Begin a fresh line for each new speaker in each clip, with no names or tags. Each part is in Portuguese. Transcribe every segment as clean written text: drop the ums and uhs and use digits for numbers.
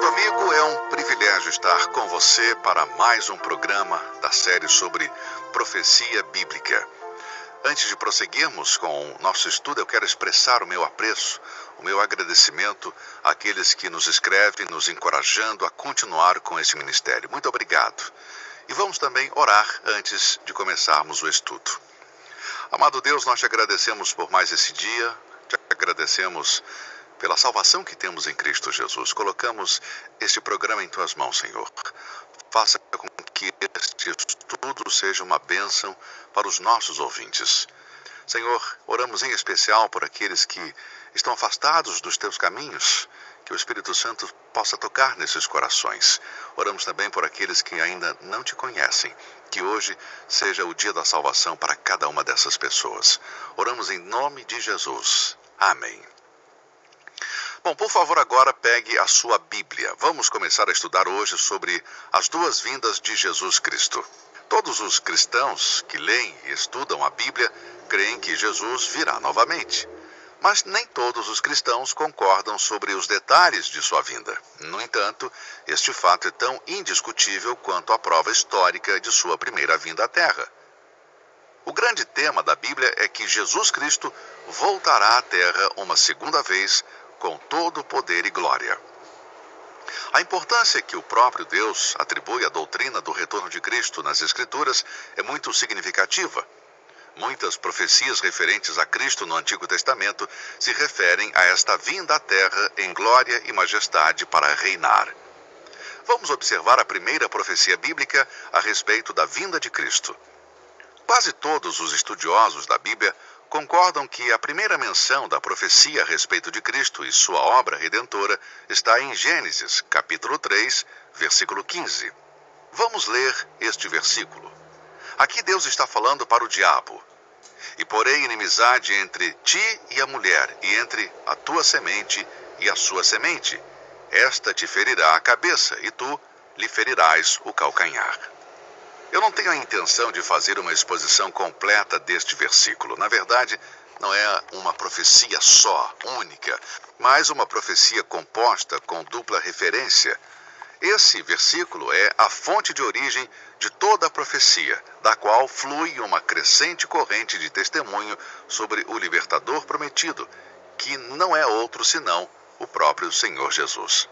Querido amigo, é um privilégio estar com você para mais um programa da série sobre profecia bíblica. Antes de prosseguirmos com o nosso estudo, eu quero expressar o meu apreço, o meu agradecimento àqueles que nos escrevem, nos encorajando a continuar com esse ministério. Muito obrigado. E vamos também orar antes de começarmos o estudo. Amado Deus, nós te agradecemos por mais esse dia, te agradecemos pela salvação que temos em Cristo Jesus. Colocamos este programa em tuas mãos, Senhor. Faça com que este estudo seja uma bênção para os nossos ouvintes. Senhor, oramos em especial por aqueles que estão afastados dos teus caminhos, que o Espírito Santo possa tocar nesses corações. Oramos também por aqueles que ainda não te conhecem, que hoje seja o dia da salvação para cada uma dessas pessoas. Oramos em nome de Jesus. Amém. Bom, por favor, agora pegue a sua Bíblia. Vamos começar a estudar hoje sobre as duas vindas de Jesus Cristo. Todos os cristãos que leem e estudam a Bíblia creem que Jesus virá novamente. Mas nem todos os cristãos concordam sobre os detalhes de sua vinda. No entanto, este fato é tão indiscutível quanto a prova histórica de sua primeira vinda à Terra. O grande tema da Bíblia é que Jesus Cristo voltará à Terra uma segunda vez com todo o poder e glória. A importância que o próprio Deus atribui à doutrina do retorno de Cristo nas Escrituras é muito significativa. Muitas profecias referentes a Cristo no Antigo Testamento se referem a esta vinda à Terra em glória e majestade para reinar. Vamos observar a primeira profecia bíblica a respeito da vinda de Cristo. Quase todos os estudiosos da Bíblia concordam que a primeira menção da profecia a respeito de Cristo e sua obra redentora está em Gênesis, capítulo 3, versículo 15. Vamos ler este versículo. Aqui Deus está falando para o diabo. E porei inimizade entre ti e a mulher, e entre a tua semente e a sua semente. Esta te ferirá a cabeça, e tu lhe ferirás o calcanhar. Eu não tenho a intenção de fazer uma exposição completa deste versículo. Na verdade, não é uma profecia só, única, mas uma profecia composta com dupla referência. Esse versículo é a fonte de origem de toda a profecia, da qual flui uma crescente corrente de testemunho sobre o libertador prometido, que não é outro senão o próprio Senhor Jesus.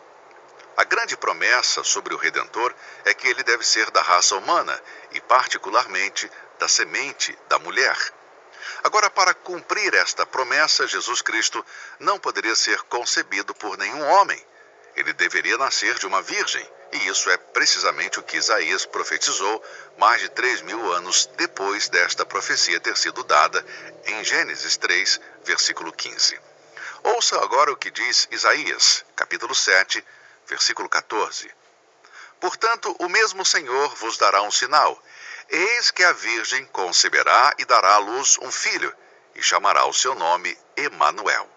A grande promessa sobre o Redentor é que ele deve ser da raça humana e, particularmente, da semente da mulher. Agora, para cumprir esta promessa, Jesus Cristo não poderia ser concebido por nenhum homem. Ele deveria nascer de uma virgem, e isso é precisamente o que Isaías profetizou mais de 3.000 anos depois desta profecia ter sido dada em Gênesis 3, versículo 15. Ouça agora o que diz Isaías, capítulo 7, versículo 14. Portanto, o mesmo Senhor vos dará um sinal. Eis que a virgem conceberá e dará à luz um filho, e chamará o seu nome Emanuel.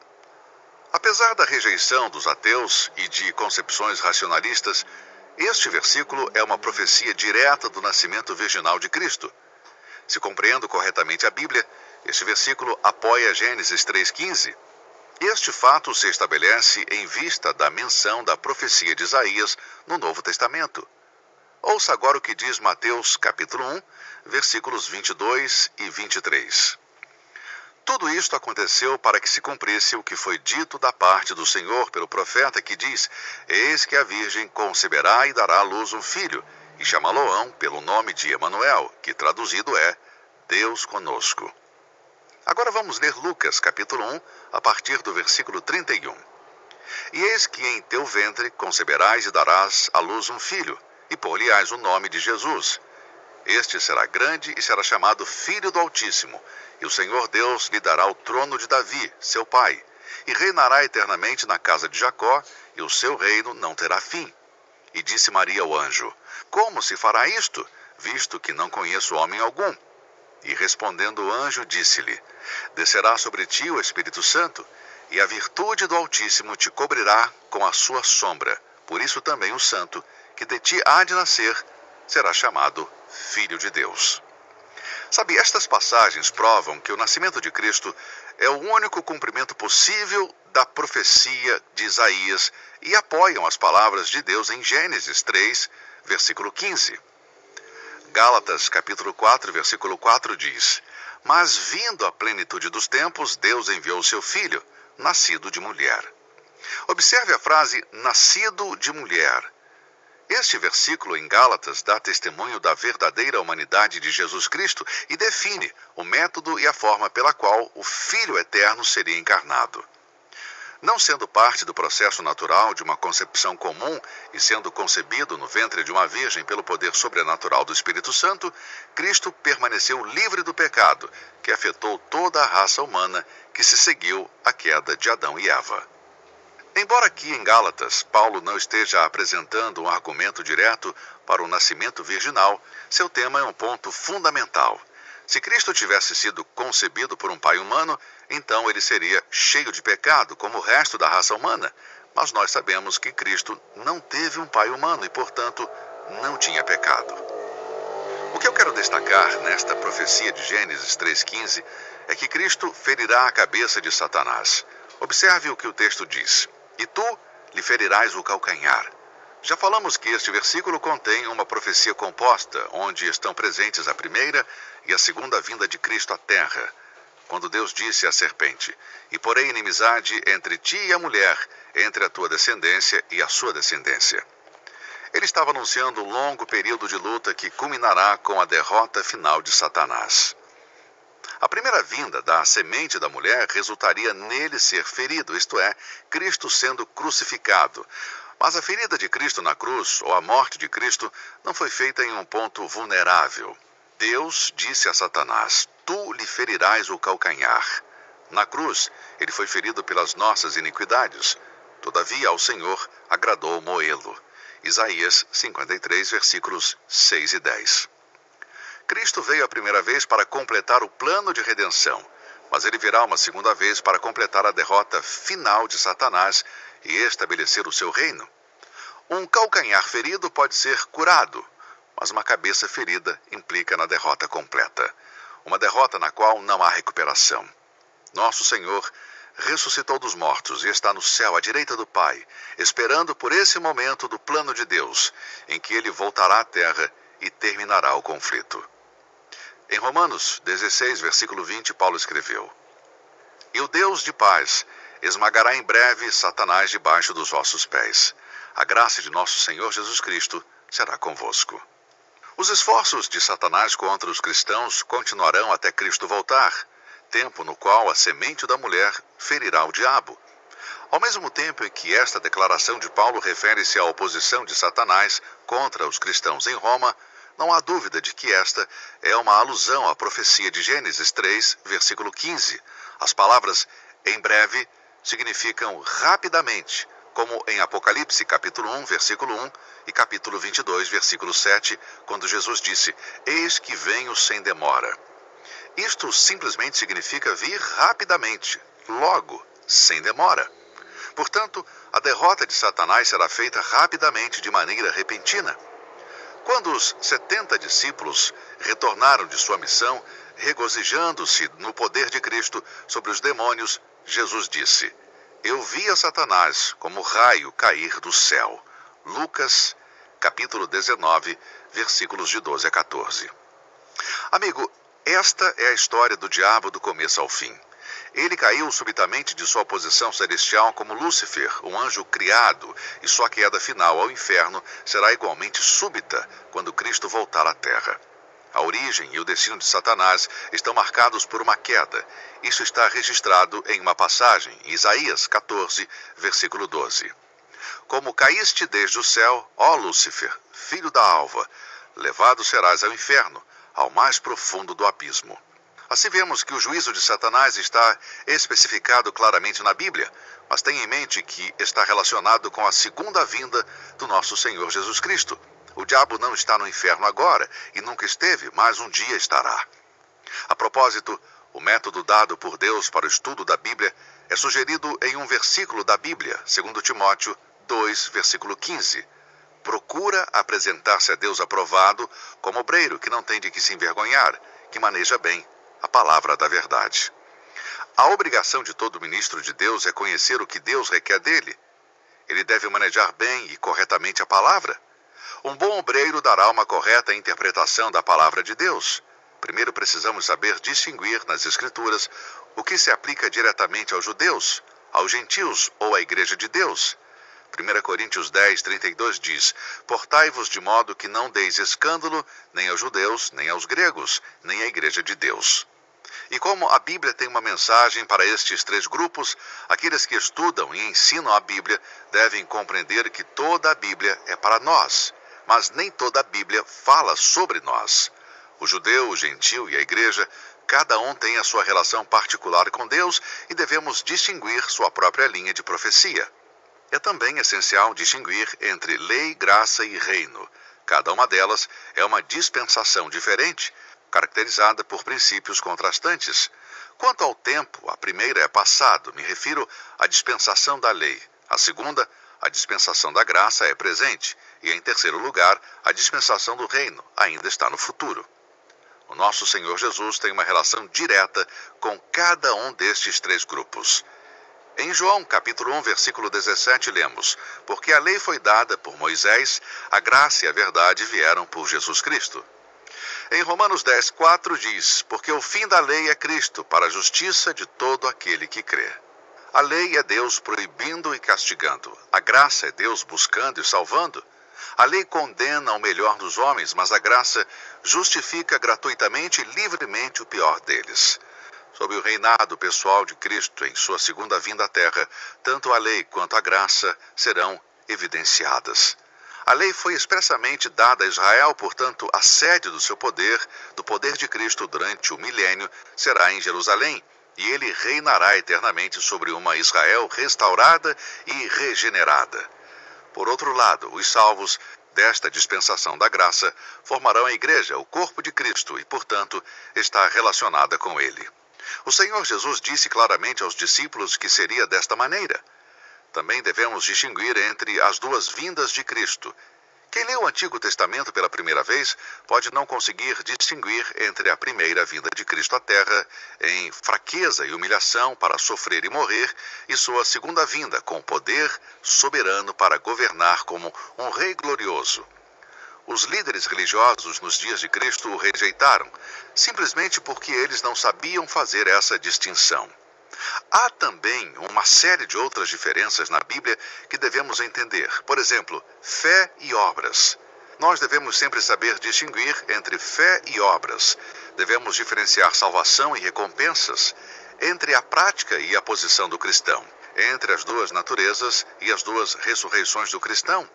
Apesar da rejeição dos ateus e de concepções racionalistas, este versículo é uma profecia direta do nascimento virginal de Cristo. Se compreendo corretamente a Bíblia, este versículo apoia Gênesis 3,15. Este fato se estabelece em vista da menção da profecia de Isaías no Novo Testamento. Ouça agora o que diz Mateus capítulo 1, versículos 22 e 23. Tudo isto aconteceu para que se cumprisse o que foi dito da parte do Senhor pelo profeta que diz: Eis que a virgem conceberá e dará à luz um filho, e chamá-lo-ão pelo nome de Emanuel, que traduzido é Deus conosco. Agora vamos ler Lucas, capítulo 1, a partir do versículo 31. E eis que em teu ventre conceberás e darás à luz um filho, e pôr-lhe-ás o nome de Jesus. Este será grande e será chamado Filho do Altíssimo, e o Senhor Deus lhe dará o trono de Davi, seu pai, e reinará eternamente na casa de Jacó, e o seu reino não terá fim. E disse Maria ao anjo: Como se fará isto, visto que não conheço homem algum? E respondendo o anjo, disse-lhe: Descerá sobre ti o Espírito Santo, e a virtude do Altíssimo te cobrirá com a sua sombra. Por isso também o santo, que de ti há de nascer, será chamado Filho de Deus. Sabe, estas passagens provam que o nascimento de Cristo é o único cumprimento possível da profecia de Isaías e apoiam as palavras de Deus em Gênesis 3, versículo 15. Gálatas, capítulo 4, versículo 4 diz: Mas vindo a plenitude dos tempos, Deus enviou seu Filho, nascido de mulher. Observe a frase nascido de mulher. Este versículo em Gálatas dá testemunho da verdadeira humanidade de Jesus Cristo e define o método e a forma pela qual o Filho eterno seria encarnado. Não sendo parte do processo natural de uma concepção comum e sendo concebido no ventre de uma virgem pelo poder sobrenatural do Espírito Santo, Cristo permaneceu livre do pecado, que afetou toda a raça humana que se seguiu à queda de Adão e Eva. Embora aqui em Gálatas, Paulo não esteja apresentando um argumento direto para o nascimento virginal, seu tema é um ponto fundamental. Se Cristo tivesse sido concebido por um pai humano, então ele seria cheio de pecado, como o resto da raça humana. Mas nós sabemos que Cristo não teve um pai humano e, portanto, não tinha pecado. O que eu quero destacar nesta profecia de Gênesis 3,15 é que Cristo ferirá a cabeça de Satanás. Observe o que o texto diz: E tu lhe ferirás o calcanhar. Já falamos que este versículo contém uma profecia composta, onde estão presentes a primeira e a segunda vinda de Cristo à terra. Quando Deus disse à serpente: E porém inimizade entre ti e a mulher, entre a tua descendência e a sua descendência. Ele estava anunciando um longo período de luta que culminará com a derrota final de Satanás. A primeira vinda da semente da mulher resultaria nele ser ferido, isto é, Cristo sendo crucificado. Mas a ferida de Cristo na cruz, ou a morte de Cristo, não foi feita em um ponto vulnerável. Deus disse a Satanás: Tu lhe ferirás o calcanhar. Na cruz, ele foi ferido pelas nossas iniquidades. Todavia, ao Senhor agradou moê-lo. Isaías 53, versículos 6 e 10. Cristo veio a primeira vez para completar o plano de redenção, mas ele virá uma segunda vez para completar a derrota final de Satanás e estabelecer o seu reino. Um calcanhar ferido pode ser curado, mas uma cabeça ferida implica na derrota completa, uma derrota na qual não há recuperação. Nosso Senhor ressuscitou dos mortos e está no céu à direita do Pai, esperando por esse momento do plano de Deus, em que ele voltará à terra e terminará o conflito. Em Romanos 16, versículo 20, Paulo escreveu: E o Deus de paz esmagará em breve Satanás debaixo dos vossos pés. A graça de nosso Senhor Jesus Cristo será convosco. Os esforços de Satanás contra os cristãos continuarão até Cristo voltar, tempo no qual a semente da mulher ferirá o diabo. Ao mesmo tempo em que esta declaração de Paulo refere-se à oposição de Satanás contra os cristãos em Roma, não há dúvida de que esta é uma alusão à profecia de Gênesis 3, versículo 15. As palavras em breve significam rapidamente, como em Apocalipse, capítulo 1, versículo 1 e capítulo 22, versículo 7, quando Jesus disse: Eis que venho sem demora. Isto simplesmente significa vir rapidamente, logo, sem demora. Portanto, a derrota de Satanás será feita rapidamente, de maneira repentina. Quando os 70 discípulos retornaram de sua missão, regozijando-se no poder de Cristo sobre os demônios, Jesus disse: Eu vi a Satanás como raio cair do céu. Lucas, capítulo 19, versículos de 12 a 14. Amigo, esta é a história do diabo do começo ao fim. Ele caiu subitamente de sua posição celestial como Lúcifer, um anjo criado, e sua queda final ao inferno será igualmente súbita quando Cristo voltar à terra. A origem e o destino de Satanás estão marcados por uma queda. Isso está registrado em uma passagem, em Isaías 14, versículo 12. Como caíste desde o céu, ó Lúcifer, filho da alva, levado serás ao inferno, ao mais profundo do abismo. Assim vemos que o juízo de Satanás está especificado claramente na Bíblia, mas tenha em mente que está relacionado com a segunda vinda do nosso Senhor Jesus Cristo. O diabo não está no inferno agora e nunca esteve, mas um dia estará. A propósito, o método dado por Deus para o estudo da Bíblia é sugerido em um versículo da Bíblia, 2 Timóteo 2, versículo 15. Procura apresentar-se a Deus aprovado como obreiro que não tem de que se envergonhar, que maneja bem a palavra da verdade. A obrigação de todo ministro de Deus é conhecer o que Deus requer dele. Ele deve manejar bem e corretamente a palavra. Um bom obreiro dará uma correta interpretação da palavra de Deus. Primeiro precisamos saber distinguir nas Escrituras o que se aplica diretamente aos judeus, aos gentios ou à Igreja de Deus. 1 Coríntios 10, 32 diz: Portai-vos de modo que não deis escândalo nem aos judeus, nem aos gregos, nem à Igreja de Deus. E como a Bíblia tem uma mensagem para estes três grupos, aqueles que estudam e ensinam a Bíblia devem compreender que toda a Bíblia é para nós, mas nem toda a Bíblia fala sobre nós. O judeu, o gentio e a igreja, cada um tem a sua relação particular com Deus e devemos distinguir sua própria linha de profecia. É também essencial distinguir entre lei, graça e reino. Cada uma delas é uma dispensação diferente, caracterizada por princípios contrastantes. Quanto ao tempo, a primeira é passado, me refiro à dispensação da lei. A segunda, a dispensação da graça, é presente. E, em terceiro lugar, a dispensação do reino ainda está no futuro. O nosso Senhor Jesus tem uma relação direta com cada um destes três grupos. Em João, capítulo 1, versículo 17, lemos: Porque a lei foi dada por Moisés, a graça e a verdade vieram por Jesus Cristo. Em Romanos 10, 4 diz: Porque o fim da lei é Cristo, para a justiça de todo aquele que crê. A lei é Deus proibindo e castigando. A graça é Deus buscando e salvando. A lei condena o melhor dos homens, mas a graça justifica gratuitamente e livremente o pior deles. Sob o reinado pessoal de Cristo em sua segunda vinda à terra, tanto a lei quanto a graça serão evidenciadas. A lei foi expressamente dada a Israel, portanto, a sede do seu poder, do poder de Cristo durante o milênio, será em Jerusalém, e ele reinará eternamente sobre uma Israel restaurada e regenerada. Por outro lado, os salvos desta dispensação da graça formarão a igreja, o corpo de Cristo, e, portanto, está relacionada com ele. O Senhor Jesus disse claramente aos discípulos que seria desta maneira. Também devemos distinguir entre as duas vindas de Cristo. Quem lê o Antigo Testamento pela primeira vez pode não conseguir distinguir entre a primeira vinda de Cristo à Terra, em fraqueza e humilhação para sofrer e morrer, e sua segunda vinda, com poder soberano para governar como um rei glorioso. Os líderes religiosos nos dias de Cristo o rejeitaram, simplesmente porque eles não sabiam fazer essa distinção. Há também uma série de outras diferenças na Bíblia que devemos entender. Por exemplo, fé e obras. Nós devemos sempre saber distinguir entre fé e obras. Devemos diferenciar salvação e recompensas, entre a prática e a posição do cristão, entre as duas naturezas e as duas ressurreições do cristão.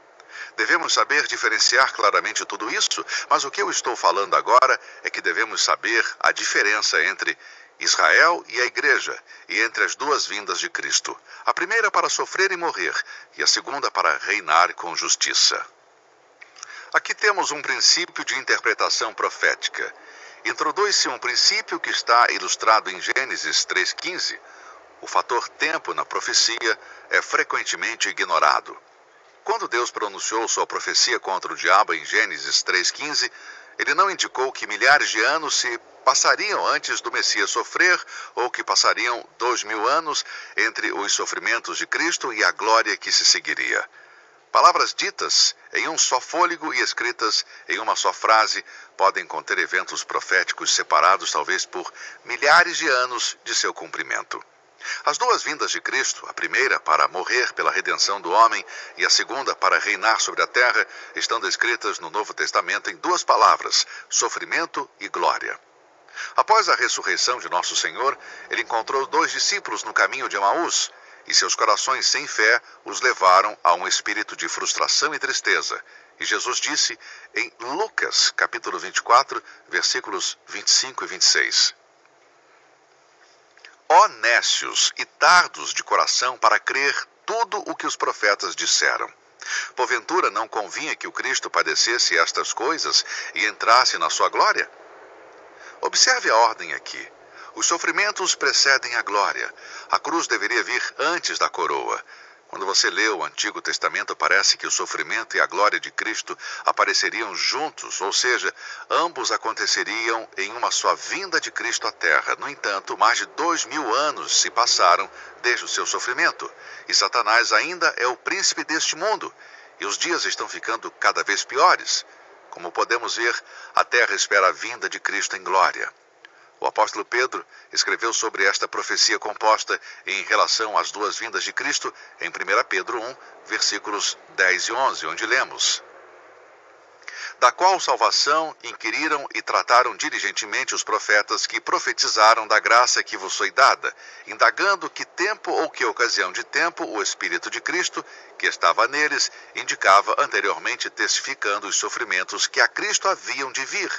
Devemos saber diferenciar claramente tudo isso, mas o que eu estou falando agora é que devemos saber a diferença entre Israel e a igreja, e entre as duas vindas de Cristo. A primeira para sofrer e morrer, e a segunda para reinar com justiça. Aqui temos um princípio de interpretação profética. Introduz-se um princípio que está ilustrado em Gênesis 3,15. O fator tempo na profecia é frequentemente ignorado. Quando Deus pronunciou sua profecia contra o diabo em Gênesis 3,15, ele não indicou que milhares de anos se passariam antes do Messias sofrer, ou que passariam 2000 anos entre os sofrimentos de Cristo e a glória que se seguiria. Palavras ditas em um só fôlego e escritas em uma só frase podem conter eventos proféticos separados talvez por milhares de anos de seu cumprimento. As duas vindas de Cristo, a primeira para morrer pela redenção do homem e a segunda para reinar sobre a terra, estão descritas no Novo Testamento em duas palavras: sofrimento e glória. Após a ressurreição de Nosso Senhor, ele encontrou 2 discípulos no caminho de Emaús, e seus corações sem fé os levaram a um espírito de frustração e tristeza. E Jesus disse em Lucas, capítulo 24, versículos 25 e 26. Ó nécios e tardos de coração para crer tudo o que os profetas disseram. Porventura não convinha que o Cristo padecesse estas coisas e entrasse na sua glória? Observe a ordem aqui. Os sofrimentos precedem a glória. A cruz deveria vir antes da coroa. Quando você lê o Antigo Testamento, parece que o sofrimento e a glória de Cristo apareceriam juntos, ou seja, ambos aconteceriam em uma só vinda de Cristo à Terra. No entanto, mais de 2000 anos se passaram desde o seu sofrimento, e Satanás ainda é o príncipe deste mundo, e os dias estão ficando cada vez piores. Como podemos ver, a Terra espera a vinda de Cristo em glória. O apóstolo Pedro escreveu sobre esta profecia composta em relação às duas vindas de Cristo em 1 Pedro 1, versículos 10 e 11, onde lemos: da qual salvação inquiriram e trataram diligentemente os profetas que profetizaram da graça que vos foi dada, indagando que tempo ou que ocasião de tempo o Espírito de Cristo, que estava neles, indicava anteriormente, testificando os sofrimentos que a Cristo haviam de vir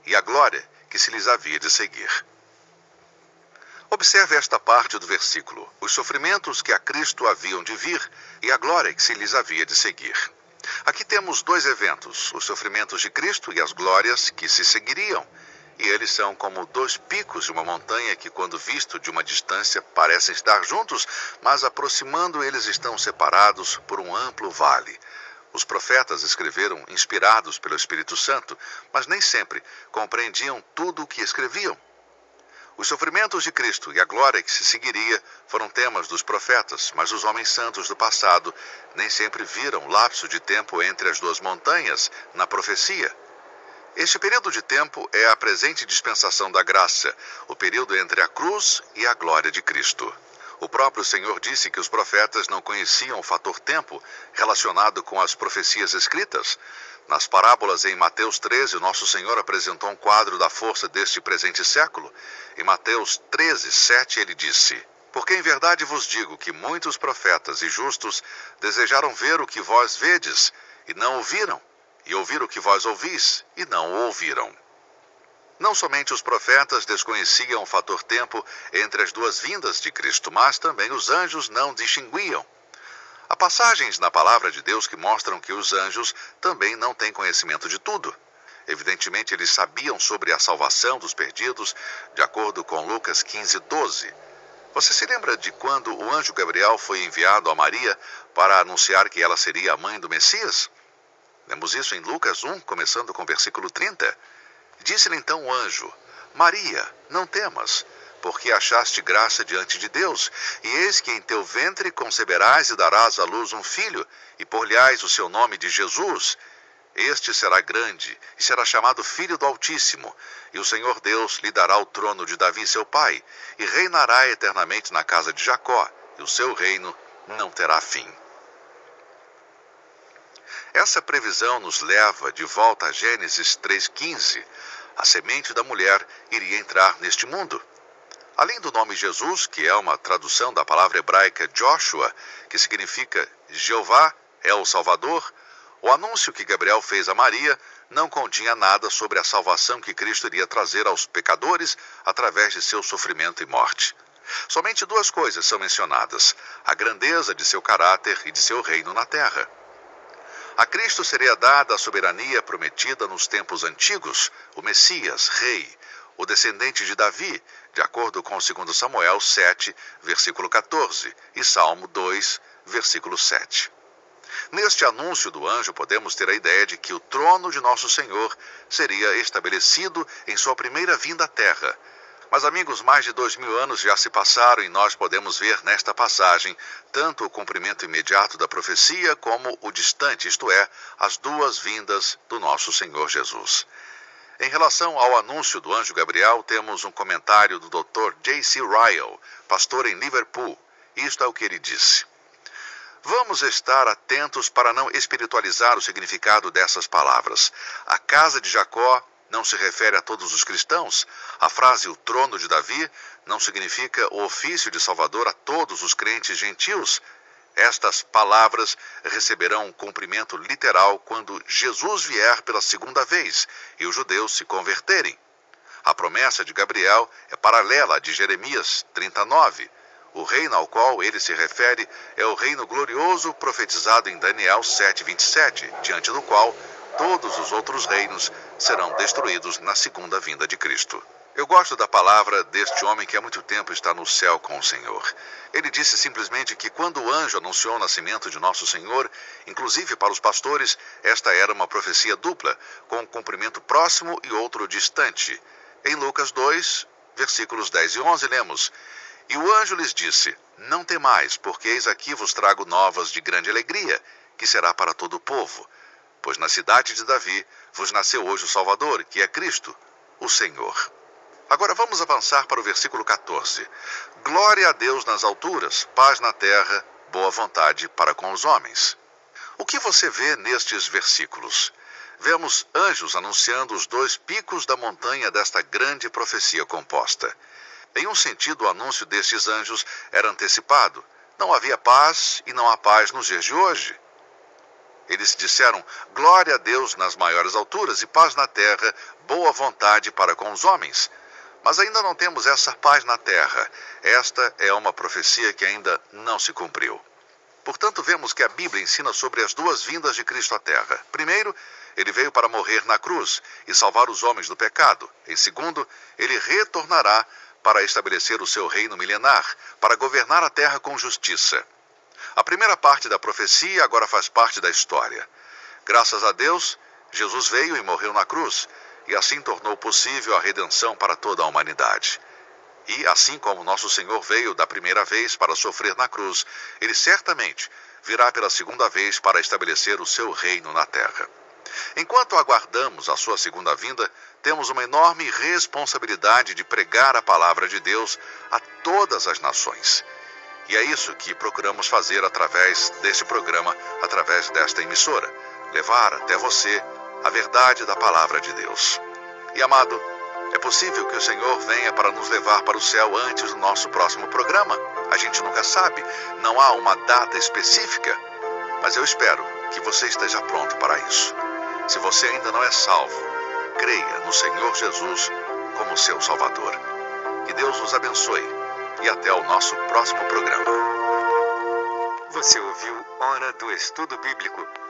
e a glória que se lhes havia de seguir. Observe esta parte do versículo: os sofrimentos que a Cristo haviam de vir e a glória que se lhes havia de seguir. Aqui temos dois eventos, os sofrimentos de Cristo e as glórias que se seguiriam. E eles são como dois picos de uma montanha que, quando visto de uma distância, parecem estar juntos, mas aproximando eles estão separados por um amplo vale. Os profetas escreveram inspirados pelo Espírito Santo, mas nem sempre compreendiam tudo o que escreviam. Os sofrimentos de Cristo e a glória que se seguiria foram temas dos profetas, mas os homens santos do passado nem sempre viram lapso de tempo entre as duas montanhas na profecia. Este período de tempo é a presente dispensação da graça, o período entre a cruz e a glória de Cristo. O próprio Senhor disse que os profetas não conheciam o fator tempo relacionado com as profecias escritas. Nas parábolas em Mateus 13, o nosso Senhor apresentou um quadro da força deste presente século. Em Mateus 13, 7, ele disse: porque em verdade vos digo que muitos profetas e justos desejaram ver o que vós vedes, e não ouviram, e ouvir o que vós ouvis, e não o ouviram. Não somente os profetas desconheciam o fator tempo entre as duas vindas de Cristo, mas também os anjos não distinguiam. Há passagens na palavra de Deus que mostram que os anjos também não têm conhecimento de tudo. Evidentemente, eles sabiam sobre a salvação dos perdidos, de acordo com Lucas 15, 12. Você se lembra de quando o anjo Gabriel foi enviado a Maria para anunciar que ela seria a mãe do Messias? Lemos isso em Lucas 1, começando com o versículo 30. Disse-lhe então o anjo: Maria, não temas, porque achaste graça diante de Deus, e eis que em teu ventre conceberás e darás à luz um filho, e por-lhe-ás o seu nome de Jesus. Este será grande, e será chamado Filho do Altíssimo, e o Senhor Deus lhe dará o trono de Davi seu pai, e reinará eternamente na casa de Jacó, e o seu reino não terá fim. Essa previsão nos leva de volta a Gênesis 3,15. A semente da mulher iria entrar neste mundo. Além do nome Jesus, que é uma tradução da palavra hebraica Joshua, que significa Jeová é o Salvador, o anúncio que Gabriel fez a Maria não continha nada sobre a salvação que Cristo iria trazer aos pecadores através de seu sofrimento e morte. Somente duas coisas são mencionadas: a grandeza de seu caráter e de seu reino na terra. A Cristo seria dada a soberania prometida nos tempos antigos, o Messias, rei, o descendente de Davi, de acordo com 2 Samuel 7, versículo 14, e Salmo 2, versículo 7. Neste anúncio do anjo, podemos ter a ideia de que o trono de nosso Senhor seria estabelecido em sua primeira vinda à terra. Mas, amigos, mais de 2000 anos já se passaram e nós podemos ver nesta passagem tanto o cumprimento imediato da profecia como o distante, isto é, as duas vindas do nosso Senhor Jesus. Em relação ao anúncio do anjo Gabriel, temos um comentário do Dr. J.C. Ryle, pastor em Liverpool. Isto é o que ele disse: vamos estar atentos para não espiritualizar o significado dessas palavras. A casa de Jacó não se refere a todos os cristãos. A frase o trono de Davi não significa o ofício de Salvador a todos os crentes gentios. Estas palavras receberão um cumprimento literal quando Jesus vier pela segunda vez e os judeus se converterem. A promessa de Gabriel é paralela à de Jeremias 39. O reino ao qual ele se refere é o reino glorioso profetizado em Daniel 7:27, diante do qual todos os outros reinos serão destruídos na segunda vinda de Cristo. Eu gosto da palavra deste homem que há muito tempo está no céu com o Senhor. Ele disse simplesmente que quando o anjo anunciou o nascimento de nosso Senhor, inclusive para os pastores, esta era uma profecia dupla, com um cumprimento próximo e outro distante. Em Lucas 2, versículos 10 e 11, lemos: E o anjo lhes disse: Não temais, porque eis aqui vos trago novas de grande alegria, que será para todo o povo. Pois na cidade de Davi vos nasceu hoje o Salvador, que é Cristo, o Senhor. Agora vamos avançar para o versículo 14. Glória a Deus nas alturas, paz na terra, boa vontade para com os homens. O que você vê nestes versículos? Vemos anjos anunciando os dois picos da montanha desta grande profecia composta. Em um sentido, o anúncio destes anjos era antecipado. Não havia paz e não há paz nos dias de hoje. Eles disseram: glória a Deus nas maiores alturas e paz na terra, boa vontade para com os homens. Mas ainda não temos essa paz na terra. Esta é uma profecia que ainda não se cumpriu. Portanto, vemos que a Bíblia ensina sobre as duas vindas de Cristo à terra. Primeiro, ele veio para morrer na cruz e salvar os homens do pecado. Em segundo, ele retornará para estabelecer o seu reino milenar, para governar a terra com justiça. A primeira parte da profecia agora faz parte da história. Graças a Deus, Jesus veio e morreu na cruz, e assim tornou possível a redenção para toda a humanidade. E, assim como nosso Senhor veio da primeira vez para sofrer na cruz, ele certamente virá pela segunda vez para estabelecer o seu reino na terra. Enquanto aguardamos a sua segunda vinda, temos uma enorme responsabilidade de pregar a palavra de Deus a todas as nações. E é isso que procuramos fazer através deste programa, através desta emissora, levar até você a verdade da palavra de Deus. E, amado, é possível que o Senhor venha para nos levar para o céu antes do nosso próximo programa. A gente nunca sabe, não há uma data específica, mas eu espero que você esteja pronto para isso. Se você ainda não é salvo, creia no Senhor Jesus como seu Salvador. Que Deus nos abençoe e até o nosso próximo programa.
Você ouviu Hora do Estudo Bíblico.